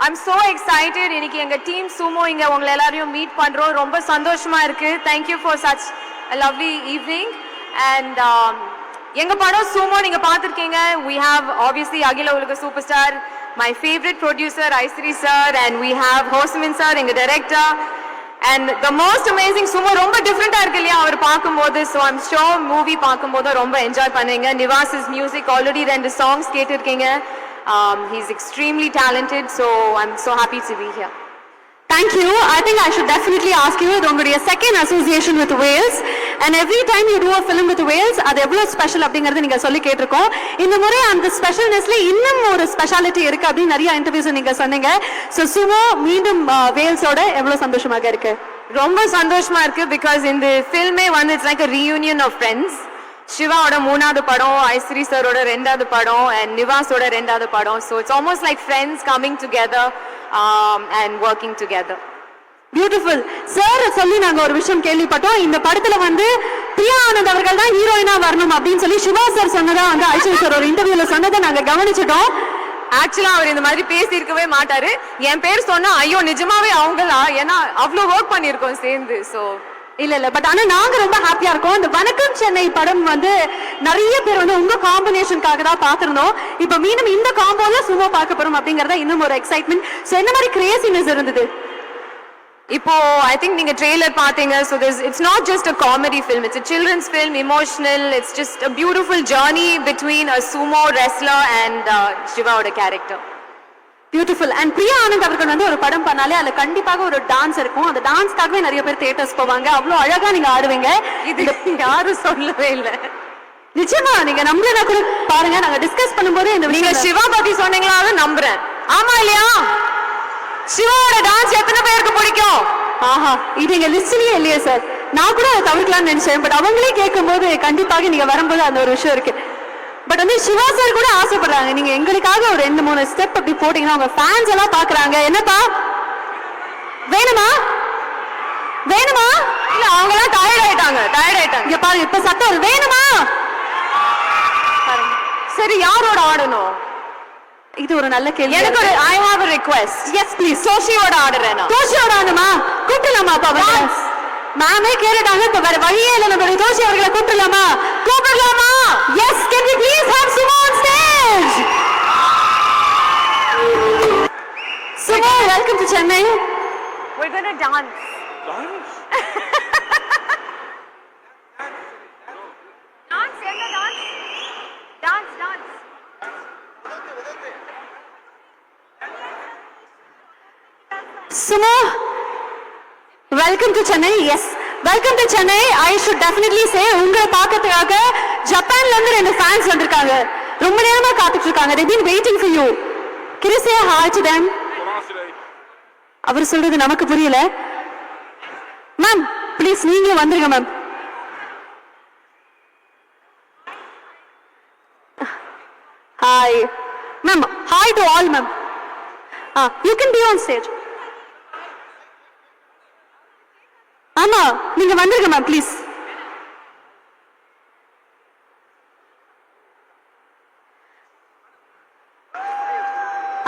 I'm so excited. இன்னைக்கு எங்க team Sumo இங்க உங்களை எல்லாரையும் மீட் பண்றோம். ரொம்ப சந்தோஷமா இருக்கு. Thank you for such a lovely evening. And எங்க படம் சுமோ நீங்க பார்த்திருக்கீங்க. We have obviously அகில உலக super star, my favorite producer ஐஸ்ரி sir, and we have ஹோசமின் sir, எங்க director. And the most amazing Sumo ரொம்ப டிஃபரெண்டா இருக்கு இல்லையா அவர் பார்க்கும்போது. So I'm sure மூவி பார்க்கும்போது ரொம்ப என்ஜாய் பண்ணுவீங்க. நிவாஸ் மியூசிக் ஆல்ரெடி 2 songs கேட்டிருக்கீங்க. He's extremely talented, so I'm so happy to be here. Thank you. I think I should definitely ask you, உங்களுடைய second association with Wales, and every time you do a film with Wales, அது எவ்வளவு special அப்படிங்கறது நீங்க சொல்லி கேட்டிருக்கோம். இந்த முறை அந்த ஸ்பெஷல்னஸ்ல இன்னும் ஒரு ஸ்பெஷாலிட்டி இருக்கு அப்படின்னு நிறைய இன்டர்வியூஸ் நீங்க சொன்னீங்க. So சுமோ மீண்டும் வேல்ஸோட எவ்வளவு சந்தோஷமாக இருக்கு? ரொம்ப சந்தோஷமா இருக்கு because இந்த ஃபில்மே வந்து it's like a reunion of friends. சிவாவோட 3வது படம், ஐஸ்ரி சரோட 2வது படம், and நிவாஸோட 2வது படம். So it's almost like friends coming together and working together. Beautiful. Sir சொல்லி நாங்க ஒரு விஷயம் கேள்விப்பட்டோம். இந்த படத்துல வந்து பிரியா ஆனந்த் அவர்கள் தான் ஹீரோயினா வரணும் அப்படின்னு சொல்லி சிவா சார் சொன்னதா வந்து ஐஸ்வர்யா சார் ஒரு இன்டர்வியூல சொன்னதை நாங்க கவனிச்சிட்டோம். ஆக்சுவலா அவர் இந்த மாதிரி பேசி இருக்கவே மாட்டாரு. என் பேர் சொன்னா ஐயோ நிஜமாவே அவங்களா, ஏன்னா அவ்வளவு ஒர்க் பண்ணிருக்கோம் சேர்ந்து. சோ இல்ல பட் ஆனா நாங்க ரொம்ப ஹாப்பியா இருக்கோம். இந்த வணக்கம் சென்னை படம் வந்து நிறைய பேர் வந்து உங்க காம்பினேஷனுக்காக தான் பாத்திருந்தோம். இப்ப மீண்டும் இந்த காம்போல சும்மா பார்க்க போறோம் அப்படிங்கறத இன்னும் ஒரு எக்ஸைட்மெண்ட். சோ என்ன மாதிரி கிரேசினஸ் இருந்தது? இப்போ ஐ திங்க் நீங்க ட்ரெய்லர் பாத்தீங்க. So it's not just a comedy film, it's a children's film, emotional. It's just a beautiful journey between a sumo wrestler and Shivaoda character. Beautiful. And Priya Anand அவர்கள் வந்து ஒரு படம் பண்ணாலே அதுல கண்டிப்பாக ஒரு டான்ஸ் இருக்கும். அந்த டான்ஸ்க்காகவே நிறைய பேர் தியேட்டர்ஸ் போவாங்க. அவ்வளவு அழகா நீங்க ஆடுவீங்க. இது யாரும் சொல்லவே இல்லை. நிச்சயமா நீங்க நம்பலனா கூட பாருங்க, நாங்க டிஸ்கஸ் பண்ணும்போது இந்த நீங்க சிவா பத்தி சொன்னீங்களா நம்புறேன். ஆமா இல்லையா? சிவாவோட டான்ஸ் எத்தனை பேருக்கு பிடிக்கும்? ஆஹா, இது எங்க லிஸ்ட்லயே இல்லையே சார். நான் கூட அதை தவிர்க்கலாம்னு நினைச்சேன். பட் அவங்களே கேட்கும் போது கண்டிப்பாக நீங்க வரும்போது அந்த ஒரு விஷயம் இருக்கு. பட் வந்து சிவா சார் கூட ஆசைப்படுறாங்க நீங்க எங்களுக்காக ஒரு 2-3 ஸ்டெப் அப்படி போட்டீங்கன்னா உங்க ஃபேன்ஸ் எல்லாம் பாக்குறாங்க. என்னப்பா வேணுமா வேணுமா? இல்ல அவங்க எல்லாம் டயர்ட் ஆயிட்டாங்க. இங்க பாருங்க இப்ப சத்தம் வேணுமா? சரி யாரோட ஆடணும்? இது ஒரு நல்ல கேள்வி. எனக்கு ஒரு I have a request. Yes please. சோஷியோட ஆடுறேனா? தோஷியோட ஆடுமா? கூப்பிடலாமா அப்பா? மேமே கேட்டுட்டாங்க. இப்ப வேற வழியே இல்லை. நம்மளுடைய தோஷி அவர்களை கூப்பிடலாமா? Yes, can we please have Sumo on stage? Sumo, welcome to Chennai. We're going to dance. Dance? Dance. Sumo, welcome to Chennai. Yes, welcome to Chennai. I should definitely say உங்களை பார்க்கிறதுக்காக ஜப்பான்ல இருந்து 2 fans வந்திருக்காங்க. ரொம்ப நேரமா காத்துட்டு இருக்காங்க. They've been waiting for you. Can you say hi to them? அவர் சொல்றது நமக்கு புரியல. மேம் ப்ளீஸ் நீங்களும் வந்துருங்க ma'am. Hi ma'am. Hi to all ma'am. You can be on stage. ஆமா நீங்க வந்துருங்க மேம் ப்ளீஸ்.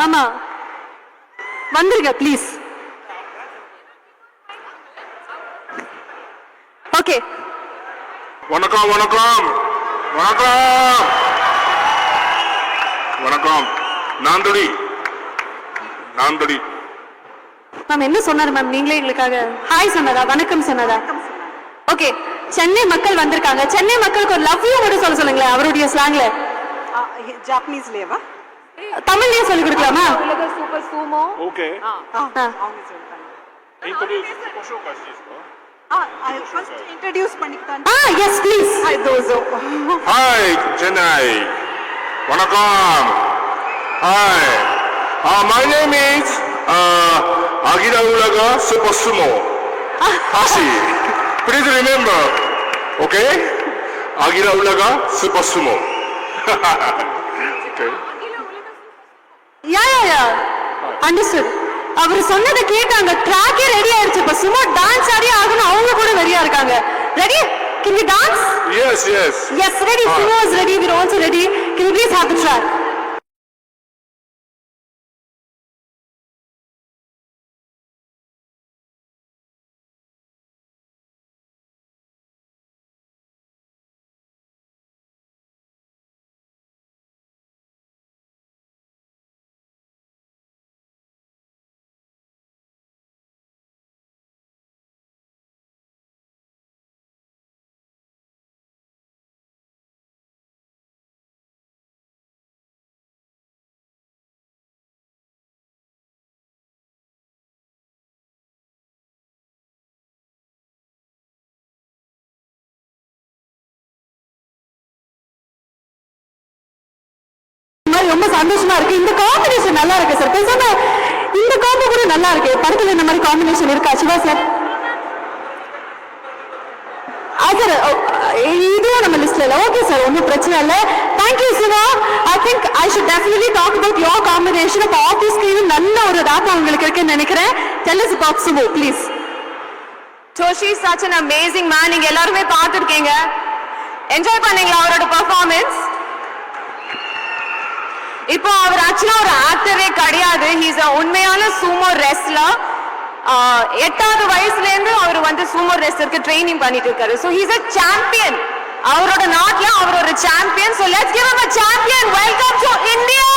ஆமா வந்துருங்க ப்ளீஸ். ஓகே. வணக்கம். நாந்தடி மேம் என்ன சொன்னாரு மேம்? நீங்களே எங்களுக்காக ஹாய் சொன்னதா, வணக்கம் சொன்னதா? ஓகே, சென்னை மக்கள் வந்திருக்காங்க. சென்னை மக்களுக்கு ஒரு லவ் யூ மட்டும் சொல்லுங்களேன் அவருடைய ஸ்லாங்ல. ஜாப்பனீஸ்லயேவா? தமிழ்லயே சொல்லி கொடுக்கலாமா? உலக சூப்பர் சுமோ. ஓகே. அவங்க சொல்றாங்க. ஃபர்ஸ்ட் இன்ட்ரோ듀ce பண்ணிட்டாங்க. Yes please. ஹாய் தோசோ. ஹாய் சென்னை. வணக்கம். Hi. My name is Agira Ulaga Super Sumo. Hashi. Please remember. Okay? Agira Ulaga Super Sumo. Okay. Yeah understood. அவர் சொன்னதை கேட்டு அந்த ட்ராக்கே ரெடி ஆயிருச்சு. இப்ப சும்மா டான்ஸ் ஆடி ஆகணும். அவங்க கூட ரெடியா இருக்காங்க. Ready? Can we dance? Yes. Yes, ready. Sumo is ready. We're also ready. Can we please have the track? மாதிரி ரொம்ப சந்தோஷமா இருக்கு. இந்த காம்பினேஷன் நல்லா இருக்கு சார். பேசாம இந்த காம்போ கூட நல்லா இருக்கு. படத்துல இந்த மாதிரி காம்பினேஷன் இருக்கா சிவா சார்? சார் இதுவும் நம்ம லிஸ்ட்ல இல்ல. ஓகே சார், ஒன்றும் பிரச்சனை இல்லை. Thank you Shiva. I think I should definitely talk about your combination. அப்போ ஆஃபீஸ் ஸ்கிரீன் நல்ல ஒரு ராப்பா உங்களுக்கு இருக்குன்னு நினைக்கிறேன். Tell us about Sumo please. Toshi is such an amazing man. நீங்க எல்லாருமே பார்த்துருக்கீங்க. என்ஜாய் பண்ணீங்களா அவரோட பெர்ஃபார்மன்ஸ்? இப்போ அவர் ஆக்சுவலா ஒரு ஆக்டரே கிடையாது. ஹீஸ் அ உண்மையான சூமோ ரெஸ்லர். 8வது வயசுல இருந்து அவர் வந்து சூமோ ரெஸ்லருக்கு ட்ரைனிங் பண்ணிட்டு இருக்காரு. So he's a champion. அவரோட நாட்டுல அவர் ஒரு சாம்பியன். So let's give him a champion. Welcome to India.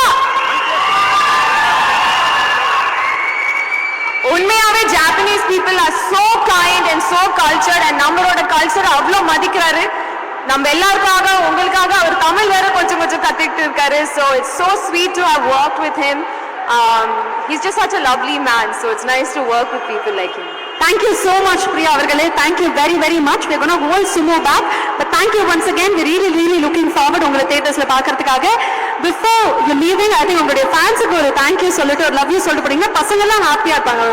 உண்மையாவே Japanese people are so kind and so cultured. And நம்மளோட கல்ச்சர் அவ்வளோ மதிக்கிறாரு. நம்ம எல்லாருக்காக உங்களுக்காக அவர் தமிழ் வேற கொஞ்சம் கொஞ்சம் கத்துக்கிட்டு இருக்காரு. So it's so sweet to have work with him. He's just such a lovely man, so it's nice to work with people like him. Thank you so much, Priya avargale. Thank you very, very much. We're going to hold Sumo back, but thank you once again. We're really, really looking forward ungala theaters la paakradhukkaga. Before you leaving, I think ungalde fans ku oru thank you sollitu or love you sollitu podinga. Pasanga ella happy ah irupanga.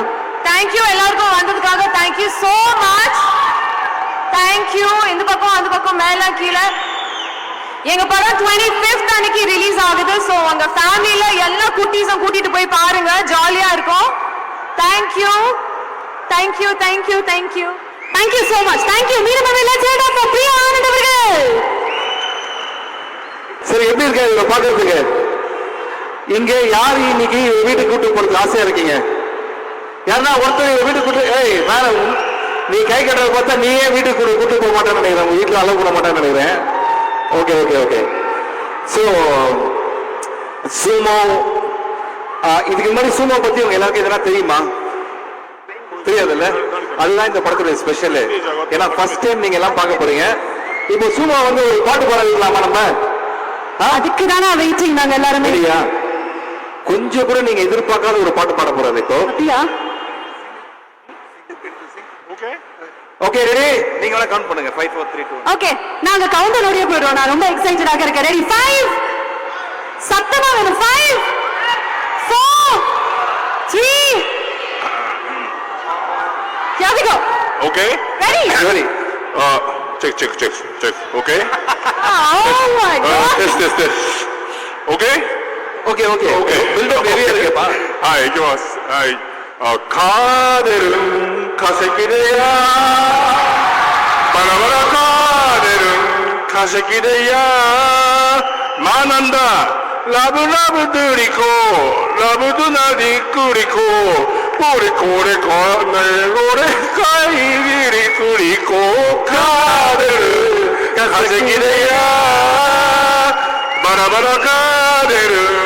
Thank you ellarkum vandadukkaga. Thank you so much. Thank you. இந்த பக்கம் அந்த பக்கம் மேல கீழ. எங்க படம் 25th அன்னைக்கு release ஆகுது. சோ உங்க ஃபேமிலில எல்லா குட்டீஸும் கூட்டிட்டு போய் பாருங்க. ஜாலியா இருக்கும். Thank you. Thank you. Thank you. Thank you. Thank you so much. Thank you. மீண்டும் let's hear it for Priya Anand அவர்கள். சரி, எப்படி இருக்க இவரை பாக்குறதுக்கு? இங்க யார் இன்னைக்கு வீட்டுக்கு கூட்டு போறதுக்கு ஆசையா இருக்கீங்க? யாருன்னா ஒருத்தர் வீட்டுக்கு கூட்டு வேற நீ கை கட்டுறத பார்த்தா நீயே வீட்டுக்கு கூட்டு போக மாட்டேன்னு நினைக்கிறேன். உங்க வீட்டுல அளவு கூட மாட்டேன்னு நினைக்கிறேன். Okay okay okay. ஸோ சூமோ, இதுக்கு முன்னாடி சூமோ பத்தி உங்க எல்லாருக்கும் எதனா தெரியுமா? தெரியாதுல்ல? அதுதான் இந்த படத்துடைய ஸ்பெஷல். ஏன்னா ஃபர்ஸ்ட் டைம் நீங்க எல்லாம் பார்க்க போறீங்க. இப்போ சூமோ வந்து ஒரு பாட்டு பாட வைக்கலாமா நம்ம? அதுக்கு தானே வெயிட்டிங் நாங்க எல்லாரும். இல்லையா? கொஞ்சம் கூட நீங்க எதிர்பார்க்காத ஒரு பாட்டு பாட போறாரு இப்போ. அப்படியா? Okay ready? நீங்க வேணா கவுண்ட் பண்ணுங்க. 5 4 3 2. ஓகே, நாங்க கவுண்டர் ஓடியே போயிடுவோம். நான் ரொம்ப எக்ஸைட்டடாக இருக்கேன். ரெடி? 5 சத்தமா வேணும். 5 4 3 Here we go. Okay? Ready? Ready? Check. Okay? Oh my God. Test. Okay? Okay. Buildup நிறைய இருக்குப்பா. Hi, இக்கிமாஸ். Hi. காதலும் கசக்கிடையா பரவர காதலும் கசக்கிடையா மானந்தா லபு லபு துடிக்கோ லபு துனதி குடிக்கோ கோரி கோரி கோரி கைவிரி குடிக்கோ காதல் கசக்கிடையா பரவர காதலும்.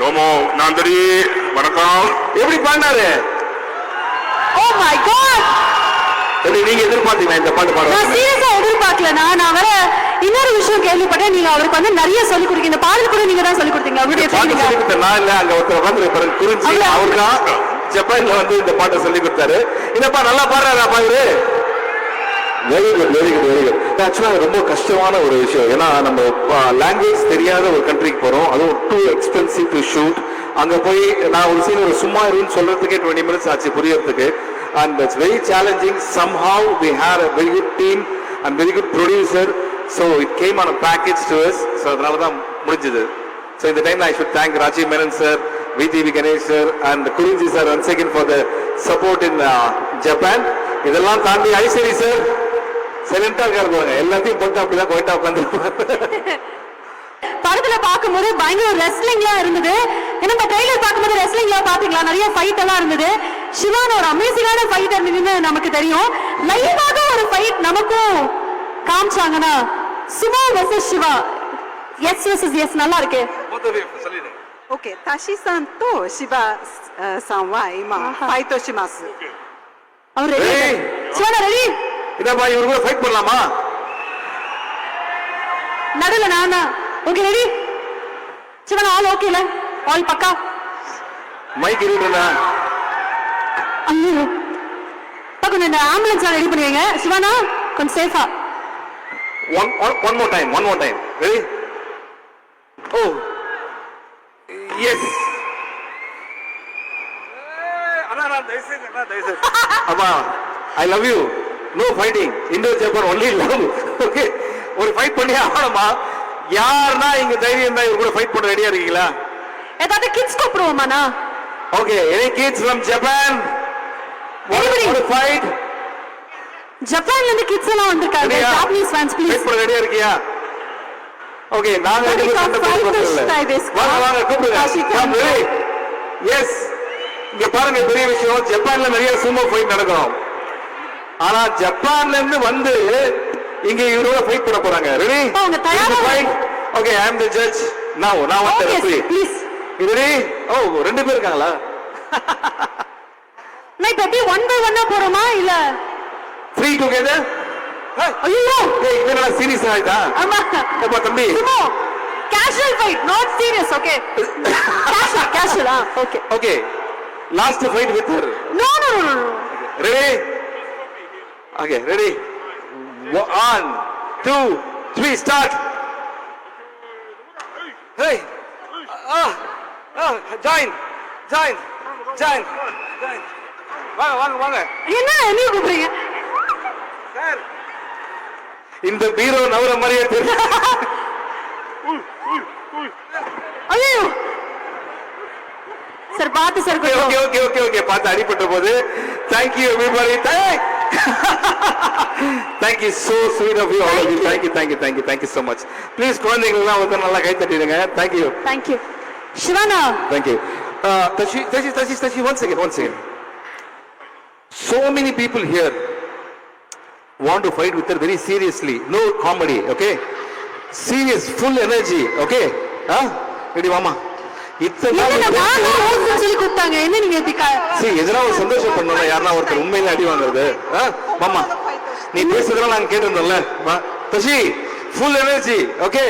டோமோ நாந்தரி வணக்கம். எப்படி பாடினாரு? Oh my God. எப்படி நீங்க எதிர்பார்த்தீங்களா இந்த பாட்டு பாட? நான் சீரியஸா எதிர்பார்க்கல. நான் வேற இன்னொரு விஷயம் கேள்விப்பட்டேன். நீங்க அவருக்கு வந்து நிறைய சொல்லி கொடுத்தீங்க. இந்த பாடல் கூட நீங்க தான் சொல்லி கொடுத்தீங்க. அவருடைய பாட்டு சொல்லி கொடுத்தேன் நான் இல்ல. அங்க ஒருத்தர் உட்கார்ந்து குறிஞ்சி அவருதான் ஜப்பான்ல வந்து இந்த பாட்டை சொல்லி கொடுத்தாரு. இந்தப்பா நல்லா பாடுறாரா பாரு. Very good. ஆக்சுவலா ரொம்ப கஷ்டமான ஒரு விஷயம். ஏன்னா நம்ம லாங்குவேஜ் தெரியாத ஒரு கண்ட்ரிக்கு போறோம். அதுவும் டூ எக்ஸ்பென்சிவ் டு ஷூட். அங்க போய் நான் ஒரு சீன் ஒரு சும்மா இருன்னு சொல்றதுக்கே 20 minutes ஆச்சு புரியறதுக்கு. And it's very challenging. Somehow we had a very good team and very good producer. So it came on a package to us. So அதனால தான் முடிஞ்சது. So in the time I should thank Rajiv Menon sir, VTV Ganesh sir and Kurinji sir once again for the support in Japan. இதெல்லாம் தாண்டி Ishari sir சைலண்டா இருக்காரு. எல்லாத்தையும் போட்டு அப்படிதான் போயிட்டா உட்காந்துருப்பாரு. படத்துல பார்க்கும்போது பயங்கர ரெஸ்லிங்லாம் இருந்தது. ஏன்னா ட்ரெய்லர் பார்க்கும்போது ரெஸ்லிங்லாம் பாத்தீங்களா? நிறைய ஃபைட் எல்லாம் இருந்தது. சிவான ஒரு அமேசிங்கான ஃபைட் இருந்ததுன்னு நமக்கு தெரியும். லைவாக ஒரு ஃபைட் நமக்கும் காமிச்சாங்கன்னா சுமோ வெர்சஸ் சிவா. எஸ் நல்லா இருக்கு. Okay, Tashi-san to Shiba-san wa ima fight shimasu. அவர் ரெடி? சிவானா ரெடி? இதப்பா இவரு கூட ஃபைட் பண்ணலாமா? நடுல நானா? Okay ready? சிவானா ஆல் ஓகேல? ஆல் பக்கா? மைக் இருக்குடா. ஐயோ. கொஞ்சம் இந்த ஆம்புலன்ஸ் ரெடி பண்ணுவீங்க. சிவானா கொஞ்சம் சேஃபா. One more time. Ready? Oh. Yes அப்பா I love you no fighting Indo Japan only love okay ஒரு ஃபைட் பண்ணி ஆகணுமா யாருன்னா இங்க தைரியம் தான் இவங்க கூட ஃபைட் பண்ண ரெடியா இருக்கீங்களா ஏதாவது கிட்ஸ் கூப்பிடுவோமாண்ணா okay any kids from Japan Anybody? ஒரு ஃபைட் ஜப்பான்ல இருந்து கிட்ஸ் எல்லாம் வந்திருக்காங்க ஜாப்பனீஸ் ஃபேன்ஸ் ஃபைட் ப்ளீஸ் பண்ண ரெடியா இருக்கியா ஓகே நாங்க ரெண்டு பேரும் சண்டை போடுறோம் வாங்க வாங்க கூப்பிடுங்க எஸ் இங்க பாருங்க பெரிய விஷயம் ஜப்பான்ல நிறைய சுமோ ஃபைட் நடக்கும் ஆனா ஜப்பான்ல இருந்து வந்து இங்க இவரோட ஃபைட் பண்ண போறாங்க ரெடி அவங்க தயாரா fight okay I am the judge now நான் வந்து ரெஃபரி ப்ளீஸ் ரெடி ஓ ரெண்டு பேர் இருக்காங்களா நான் இப்ப எப்படி 1 by 1 போறோமா இல்ல ஃப்ரீ டுகெதர் ஐயோ ஏய் இது என்ன சீரியஸ் ஆயிட்டா ஆமா அப்பா தம்பி sumo casual fight not serious okay casual okay okay last fight with her no no no ready okay ready 1 2 3 start hey join வாங்க என்ன என்ன கூப்பிடுறீங்க சார் இந்த பீரோ நவர மாதிரியே தெரியல ஐயோ சார் பாத்து சார் ஓகே பார்த்து அடிபட்ட போது thank you everybody thank you so sweet of you all of you thank you so much please குழந்தைகள் எல்லாம் வந்து நல்லா கை தட்டிடுங்க thank you Siwana thank you Tashi one second so many people here want to fight with her very seriously no comedy okay serious full energy okay ready mama சொல்லி கூப்பிட்டாங்க என்ன நீங்க எதனா ஒரு சந்தோஷம் பண்ணணும் யாருன்னா ஒருத்தர் உண்மையில அடி வாங்குறது மாமா நீ பேசுறதெல்லாம் நாங்க கேட்டிருந்தோம்ல தஷி ஃபுல் எனர்ஜி ஓகே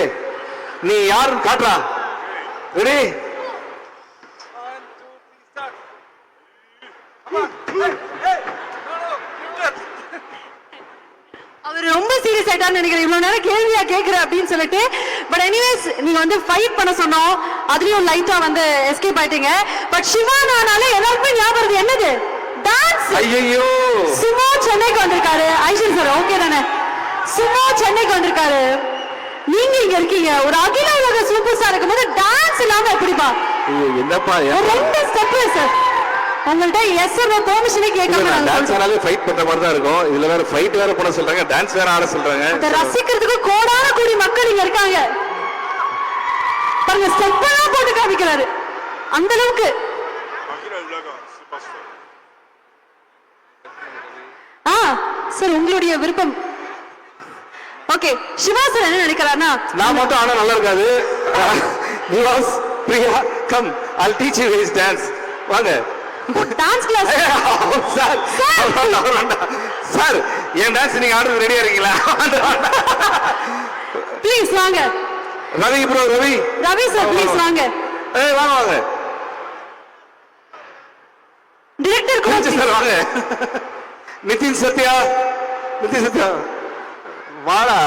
நீ யாருன்னு காட்டுறா ரெடி அவர் ரொம்ப சீரியஸ் ஆயிட்டான்னு நினைக்கிறேன் இவ்வளவு நேரம் கேள்வியா கேக்குற அப்படின்னு சொல்லிட்டு பட் எனிவேஸ் நீங்க வந்து ஃபைட் பண்ண சொன்னோம் அதுலயும் லைட்டா வந்து எஸ்கேப் ஆயிட்டீங்க பட் சிவானானால எல்லாருக்குமே ஞாபகம் வருது என்னது டான்ஸ் ஐயோ சுமோ சென்னைக்கு வந்திருக்காரு ஐஷன் சார் ஓகே தானே சுமோ சென்னைக்கு வந்திருக்காரு நீங்க இங்க இருக்கீங்க ஒரு அகில உலக சூப்பர் ஸ்டார் இருக்கும்போது டான்ஸ் இல்லாம எப்படிப்பா என்னப்பா ரெண்டு ஸ்டெப் சார் உங்கள்ட்ட எஸ் நோ பெர்மிஷனே கேட்காம நாங்க டான்ஸ் ஆனாலே ஃபைட் பண்ற மாதிரி தான் இருக்கும் இதுல வேற ஃபைட் வேற பண்ண சொல்றாங்க டான்ஸ் வேற ஆட சொல்றாங்க அத ரசிக்கிறதுக்கு கோடான கோடி மக்கள் இங்க இருக்காங்க பாருங்க ஸ்டெப் எல்லாம் போட்டு காமிக்கிறாரு அந்த அளவுக்கு சார் உங்களுடைய விருப்பம் ஓகே சிவா சார் என்ன நினைக்கிறாருன்னா நான் மட்டும் ஆனா நல்லா இருக்காது Nivas Priya come I'll teach you his dance வாங்க டான்ஸ் கிளாஸ் சார் என் டான்ஸ் நீங்க ஆடுறது ரெடியா இருக்கீங்களா ப்ளீஸ் வாங்க Ravi bro Ravi sir please வாங்க வாங்க டைரக்டர் கோச் சார் வாங்க நிதின் சத்யா வாடா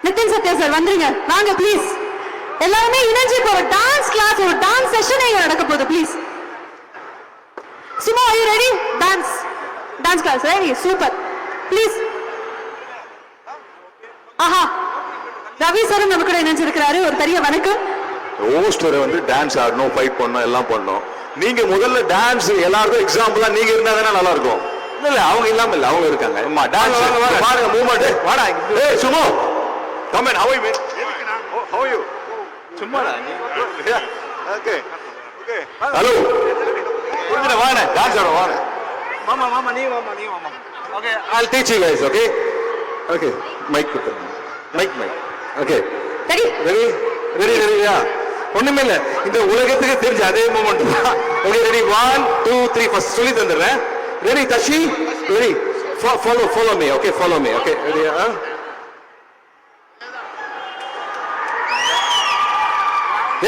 நிதின் சத்யா சார் வந்துருங்க வாங்க ப்ளீஸ் எல்லாருமே இணைஞ்சு ஒரு டான்ஸ் கிளாஸ் ஒரு டான்ஸ் செஷன் இங்க நடக்க போகுது ப்ளீஸ் சும்மா are you ready dance class ready super please ஆஹா ரவி சார் நம்ம கூட இணைஞ்சிருக்கிறாரு ஒரு பெரிய வணக்கம் ஹோஸ்டர் வந்து டான்ஸ் ஆடணும் ஃபைட் பண்ணணும் எல்லாம் பண்ணணும் நீங்க முதல்ல டான்ஸ் எல்லாருக்கும் எக்ஸாம்பிளா நீங்க இருந்தா தானே நல்லா இருக்கும் இல்ல அவங்க இல்லாம இல்ல அவங்க இருக்காங்க அம்மா டான்ஸ் பாருங்க மூவ்மெண்ட் வாடா ஏய் sumo come and how you how you சும்மாடா ஓகே ஹலோ புரிஞ்சுட வாங்க டான்ஸ் ஆட வாங்க மாமா நீ மாமா okay I'll teach you guys okay okay mic கொடுத்துருங்க மைக் ஓகே ரெடி ரெடியா ஒண்ணுமே இல்ல இந்த உலகத்துக்கு தெரிஞ்ச அதே மூமெண்ட் தான் ஓகே ரெடி 1 2 3 ஃபர்ஸ்ட் சொல்லி தந்துறேன் ready தஷி ready follow me okay ரெடியா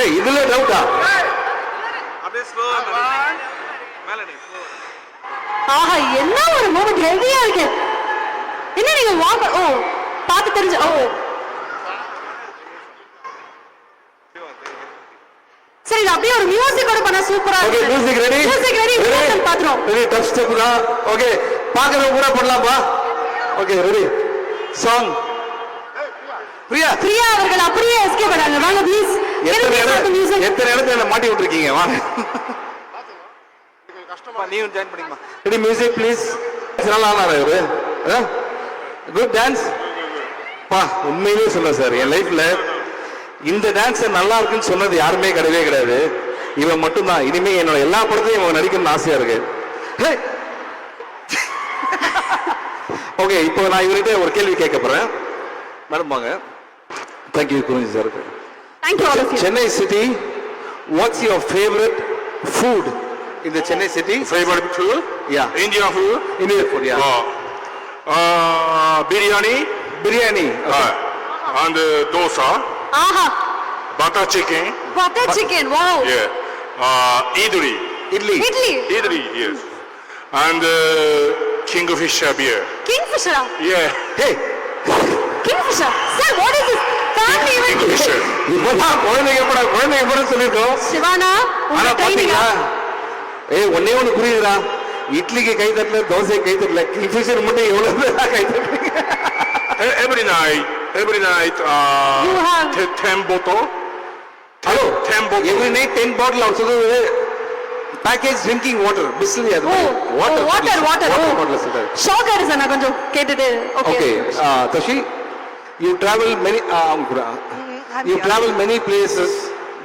ஏய் இதுல டவுட்டா அப்படியே ஸ்லோ மேல நீ ஆஹா என்ன ஒரு மூமெண்ட் ஹெவியா இருக்கு என்ன நீங்க வாங்க ஓ பார்த்து தெரிஞ்சு ஓ இது அப்படியே ஒரு மியூசிக்கோட பண்ணா சூப்பரா ஓகே இருக்கு மியூசிக் ரெடி மியூசிக் ரெடி பாத்துறோம் ரெடி டஃப் ஸ்டெப் தான் ஓகே பாக்குறவங்க கூட பண்ணலாம்பா okay ready song Priya Priya அவர்கள் அப்படியே எஸ்கேப் பண்ணாங்க வாங்க ப்ளீஸ் எத்தனை இடத்துல என்ன மாட்டி விட்டுருக்கீங்க வாங்க நீயும் ஜாயின் பண்ணிக்கமா ரெடி மியூசிக் ப்ளீஸ் நல்லா ஆனாரா இவரு குட் டான்ஸ் பா உண்மையிலே சொல்றேன் சார் என் லைஃப்ல இந்த டான்ஸ் நல்லா இருக்குன்னு சொன்னது யாருமே கிடையவே கிடையாது இவன் மட்டும்தான் இனிமே என்னோட எல்லா படத்தையும் இவன் நடிக்கணும்னு ஆசையா இருக்கு ஓகே இப்போ நான் இவர்கிட்ட ஒரு கேள்வி கேட்க போறேன் மேடம் வாங்க thank you Kurinji sir thank you all of you Chennai city what's your favourite food in the Chennai city? Favorite food? Yeah. Indian food? Indian food, yeah. Biryani. Biryani. Okay. And dosa. ஆஹா Butter chicken. Butter chicken wow Yeah. Idli. Idli. Idli Idli, yes. And Kingfisher beer. கிங்ஃபிஷரா Yeah. Hey, Kingfisher sir what is this family event Kingfisher. இப்பதான் குழந்தைங்க படம் சொல்லிருக்கோம் சிவானா ஆனா உங்க ட்ரைனிங்கா பாத்தீங்களா ஏய் ஒன்னே ஒண்ணு புரியுதுடா இட்லிக்கு கை தட்டல தோசைக்கு கை தட்டல கிங்ஃபிஷர் மட்டும் எவ்வளவு பேரா கை தட்டுறீங்க Every night. You have- 10 bottle. Hello 10 bottle. Every night 10 பாட்டில் அவர் சொல்றது பேக்கேஜ் ட்ரிங்கிங் வாட்டர் பிஸ்லரி அது ஓ வாட்டர் வாட்டர் பாட்டில் சொல்றாரு ஷாக் ஆயிடுச்சு நான் கொஞ்சம் கேட்டுட்டு okay Okay, Tashi, you travel many, you travel many places,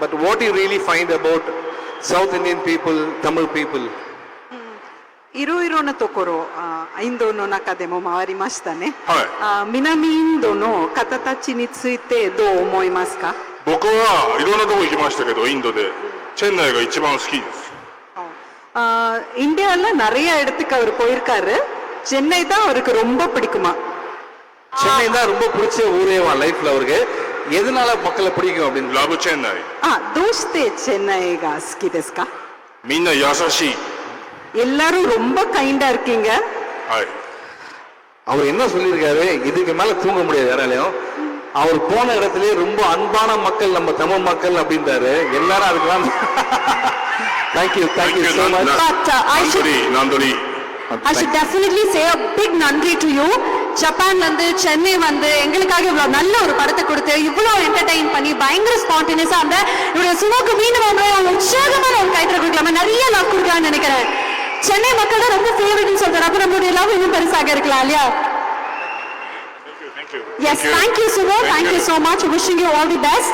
but what you really find about South Indian people, Tamil people? いろいろなところインドの中でも回りましたね、はい南インドの方たちについてどう思いますか？僕はいろんなとこ行きましたけどインドでチェンナイが一番好きです。இந்தியாவில் நிறைய இடத்துக்கு அவர் போயிருக்காரு, சென்னை தான் அவருக்கு ரொம்ப பிடிக்குமா? சென்னை தான் ரொம்ப பிடிச்ச ஊரேவா லைஃப்ல அவருக்கு எதனால மக்களை பிடிக்கும் அப்படின்னு ラブチェンナイ。どうしてチェンナイが好きですか？みんな優しい。எல்லாரும் ரொம்ப கைண்டா இருக்கீங்க.はい。அவர் என்ன சொல்லியிருக்காரு இதுக்கு மேல தூங்க முடியாது யாராலையும் அவர் போன இடத்துலயே ரொம்ப அன்பான மக்கள் நம்ம தமிழ் மக்கள் அப்படின்றாரு எல்லாரும் அதுக்கெல்லாம் தேங்க்யூ so much But நன்றி. I should definitely say a big நன்றி to you. ஜப்பான்ல இருந்து சென்னை வந்து எங்களுக்காக இவ்வளவு நல்ல ஒரு படத்தை கொடுத்து இவ்வளவு என்டர்டெயின் பண்ணி பயங்கர ஸ்பான்டேனியஸா அந்த இவருடைய சுமோக்கு மீண்டும் ஒரு உற்சாகமான ஒரு கைத்தற கொடுக்கலாமா நிறைய லவ் கொடுக்கலாம்னு நினைக்கிறேன். சென்னை மக்கள் தான் ரொம்ப ஃபேவரட்னு சொல்றாரு. அப்ப நம்மளுடைய லவ் இன்னும் பெருசாக இருக்கலாம் இல்லையா? Yes, thank you Sumo, thank you so much, wishing you all the best.